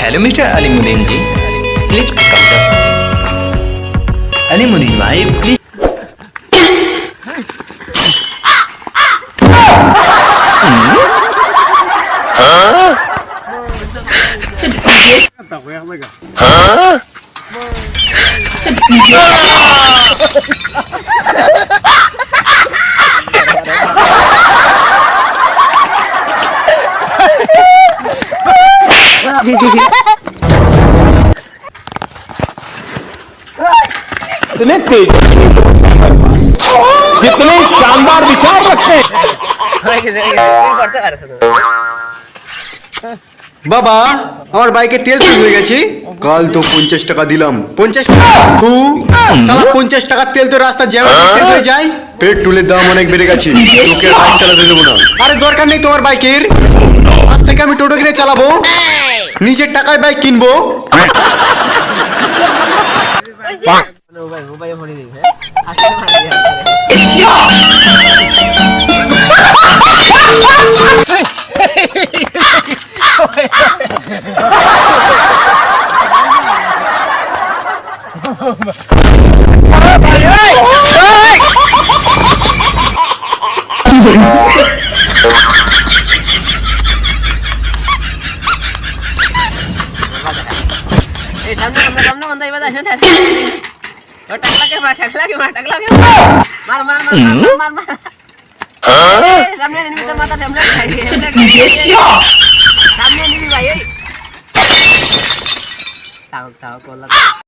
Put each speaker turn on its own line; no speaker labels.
Hello mister Alimuddin ji, please come Alimuddin भाई please.
इतने तेज, जितने शानदार विचार रखते हैं।
বাবা আমার বাইকে তেল শেষ হয়ে গেছে। কাল তো 50 টাকা দিলাম, 50 টাকা তু সালা 50 টাকার তেল তো রাস্তা জ্যামে শেষ হয়ে যায়। পেট্রোলের দাম অনেক বেড়ে গেছে, তোকে আর বাইক চালাতে দেবো না। আরে দরকার নেই তোমার বাইকের, আজ থেকে আমি টোটো কিনে চালাবো, নিজের টাকায় বাইক কিনবো।
সামনে নিবি ভাই, এই তাও করলাম।